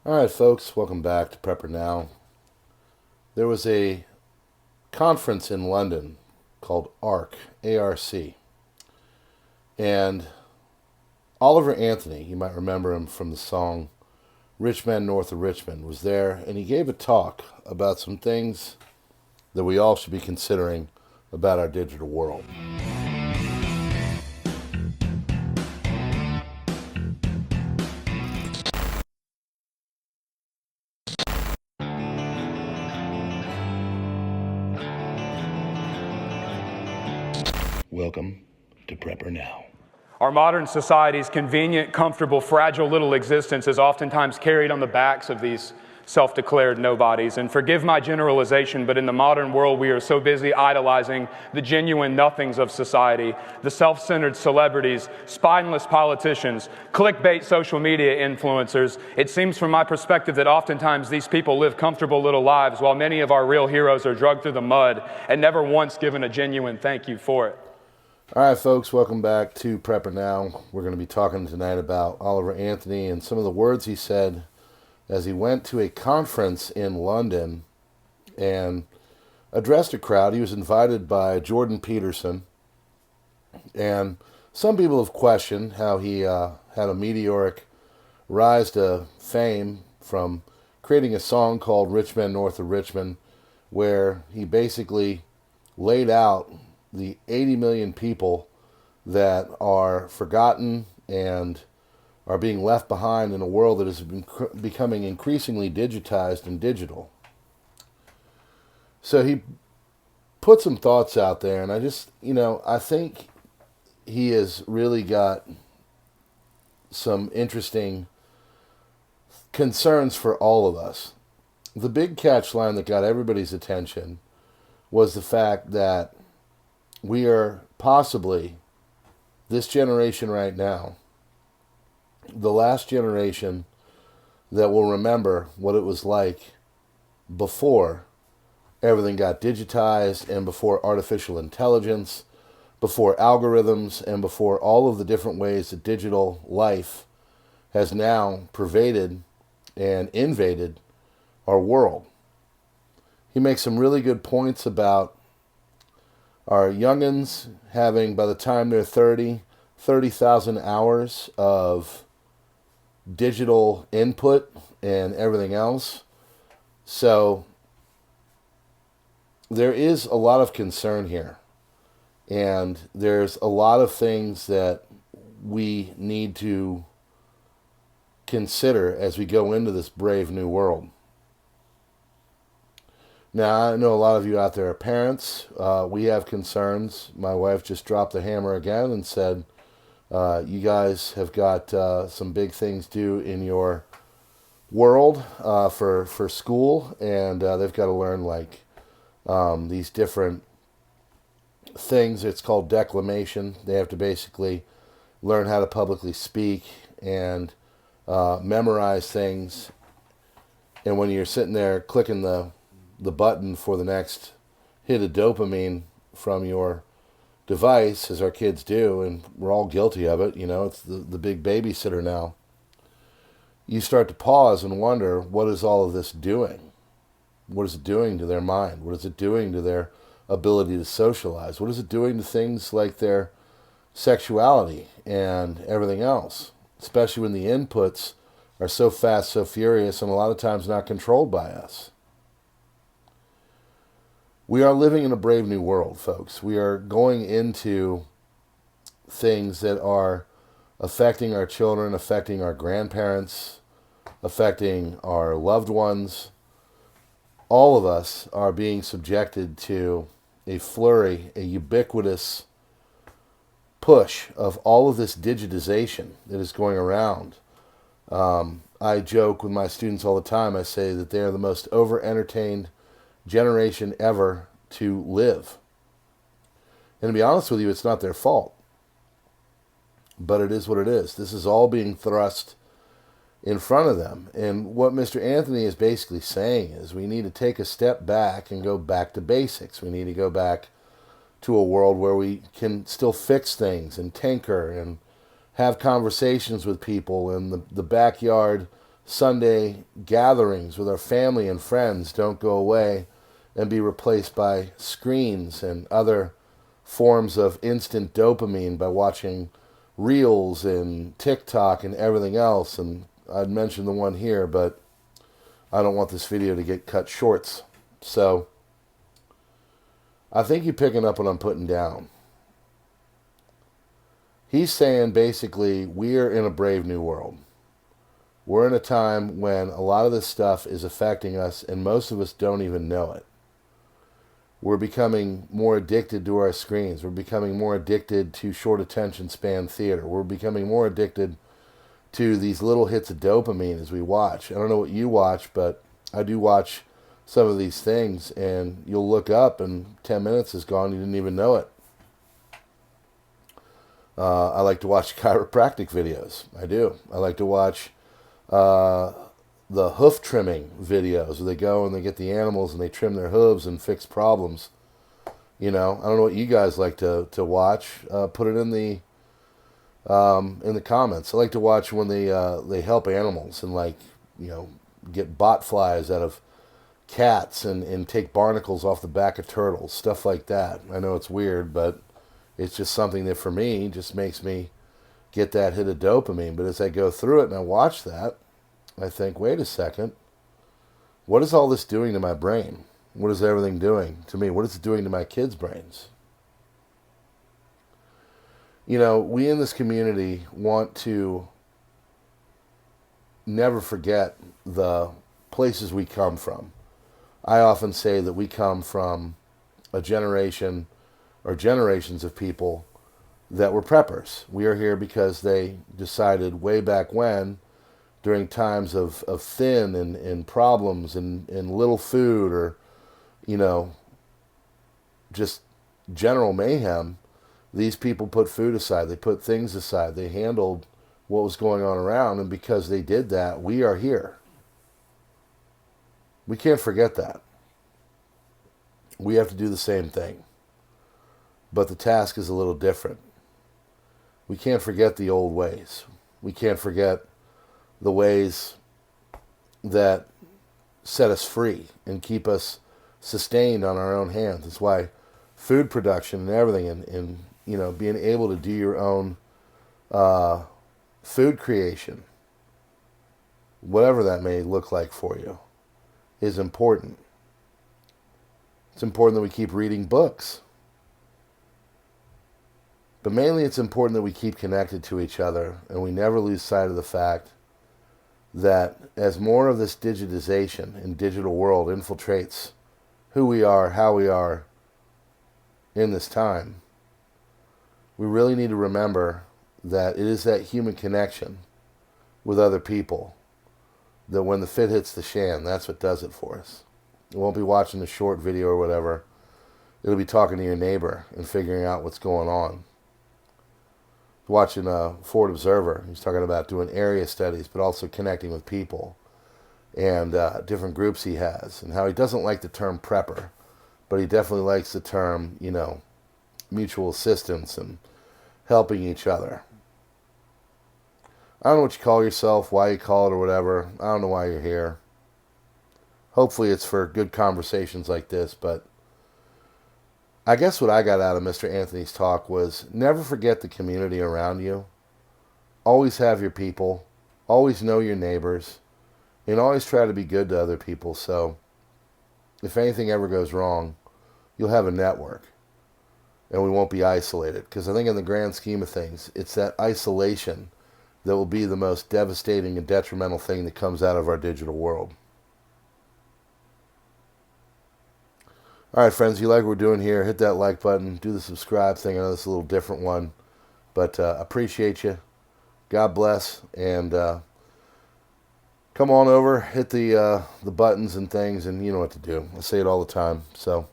All right, folks, welcome back to PrepperNow. There was a conference in London called ARC, A-R-C, and Oliver Anthony, you might remember him from the song Rich Men North of Richmond, was there, and he gave a talk about some things that we all should be considering about our digital world. Welcome to PrepperNow. Our modern society's convenient, comfortable, fragile little existence is oftentimes carried on the backs of these self-declared nobodies. And forgive my generalization, but in the modern world, we are so busy idolizing the genuine nothings of society, the self-centered celebrities, spineless politicians, clickbait social media influencers. It seems from my perspective that oftentimes these people live comfortable little lives while many of our real heroes are dragged through the mud and never once given a genuine thank you for it. All right, folks, welcome back to PrepperNow. We're going to be talking tonight about Oliver Anthony and some of the words he said as he went to a conference in London and addressed a crowd. He was invited by Jordan Peterson, and some people have questioned how he had a meteoric rise to fame from creating a song called Rich Men North of Richmond, where he basically laid out the 80 million people that are forgotten and are being left behind in a world that is becoming increasingly digitized and digital. So he put some thoughts out there, and I think he has really got some interesting concerns for all of us. The big catch line that got everybody's attention was the fact that we are possibly, this generation right now, the last generation that will remember what it was like before everything got digitized and before artificial intelligence, before algorithms, and before all of the different ways that digital life has now pervaded and invaded our world. He makes some really good points about our youngins having, by the time they're 30,000 hours of digital input and everything else. So there is a lot of concern here. And there's a lot of things that we need to consider as we go into this brave new world. Now, I know a lot of you out there are parents. We have concerns. My wife just dropped the hammer again and said, you guys have got some big things due in your world for school, and they've got to learn these different things. It's called declamation. They have to basically learn how to publicly speak and memorize things. And when you're sitting there clicking the button for the next hit of dopamine from your device, as our kids do, and we're all guilty of it, it's the big babysitter now, you start to pause and wonder, what is all of this doing? What is it doing to their mind? What is it doing to their ability to socialize? What is it doing to things like their sexuality and everything else, especially when the inputs are so fast, so furious, and a lot of times not controlled by us? We are living in a brave new world, folks. We are going into things that are affecting our children, affecting our grandparents, affecting our loved ones. All of us are being subjected to a flurry, a ubiquitous push of all of this digitization that is going around. I joke with my students all the time. I say that they are the most over-entertained generation ever to live. And to be honest with you, it's not their fault. But it is what it is. This is all being thrust in front of them. And what Mr. Anthony is basically saying is we need to take a step back and go back to basics. We need to go back to a world where we can still fix things and tinker and have conversations with people in the backyard Sunday gatherings with our family and friends don't go away and be replaced by screens and other forms of instant dopamine by watching Reels and TikTok and everything else. And I'd mention the one here, but I don't want this video to get cut shorts. So I think you're picking up what I'm putting down. He's saying basically we're in a brave new world. We're in a time when a lot of this stuff is affecting us and most of us don't even know it. We're becoming more addicted to our screens. We're becoming more addicted to short attention span theater. We're becoming more addicted to these little hits of dopamine as we watch. I don't know what you watch, but I do watch some of these things, and you'll look up and 10 minutes is gone. You didn't even know it. I like to watch chiropractic videos. I do. I like to watch the hoof trimming videos where they go and they get the animals and they trim their hooves and fix problems. You know, I don't know what you guys like to watch. Put it in the comments. I like to watch when they help animals and, like, you know, get bot flies out of cats and take barnacles off the back of turtles, stuff like that. I know it's weird, but it's just something that for me just makes me get that hit of dopamine. But as I go through it and I watch that, I think, wait a second, what is all this doing to my brain? What is everything doing to me? What is it doing to my kids' brains? You know, we in this community want to never forget the places we come from. I often say that we come from a generation or generations of people that were preppers. We are here because they decided way back when, during times of thin and problems and little food, or, you know, just general mayhem, these people put food aside. They put things aside. They handled what was going on around, and because they did that, we are here. We can't forget that. We have to do the same thing. But the task is a little different. We can't forget the old ways. We can't forget the ways that set us free and keep us sustained on our own hands. That's why food production and everything, and you know, being able to do your own food creation, whatever that may look like for you, is important. It's important that we keep reading books. But mainly it's important that we keep connected to each other and we never lose sight of the fact that as more of this digitization and digital world infiltrates who we are, how we are in this time, we really need to remember that it is that human connection with other people that when the fit hits the shan, that's what does it for us. You won't be watching a short video or whatever. It'll be talking to your neighbor and figuring out what's going on. Watching Ford Observer, he's talking about doing area studies, but also connecting with people and different groups he has, and how he doesn't like the term prepper, but he definitely likes the term, you know, mutual assistance and helping each other. I don't know what you call yourself, why you call it or whatever. I don't know why you're here. Hopefully it's for good conversations like this, but I guess what I got out of Mr. Anthony's talk was never forget the community around you. Always have your people. Always know your neighbors. And always try to be good to other people. So if anything ever goes wrong, you'll have a network. And we won't be isolated. Because I think in the grand scheme of things, it's that isolation that will be the most devastating and detrimental thing that comes out of our digital world. All right, friends, if you like what we're doing here, hit that like button, do the subscribe thing. I know this is a little different one, but appreciate you. God bless, and come on over, hit the buttons and things, and you know what to do. I say it all the time. So,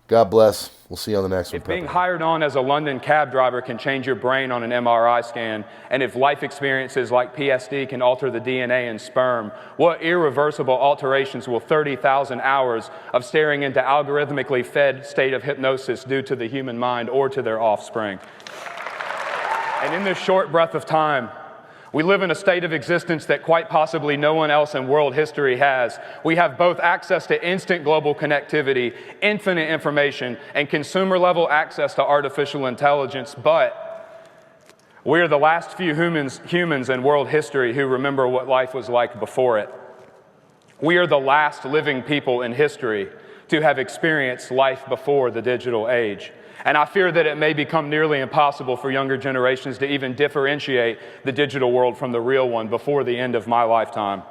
God bless. We'll see you on the next one. If being hired on as a London cab driver can change your brain on an MRI scan, and if life experiences like PSD can alter the DNA in sperm, what irreversible alterations will 30,000 hours of staring into algorithmically fed state of hypnosis do to the human mind or to their offspring? And in this short breath of time, We live in a state of existence that quite possibly no one else in world history has. We have both access to instant global connectivity, infinite information, and consumer-level access to artificial intelligence, but we are the last few humans in world history who remember what life was like before it. We are the last living people in history to have experienced life before the digital age. And I fear that it may become nearly impossible for younger generations to even differentiate the digital world from the real one before the end of my lifetime.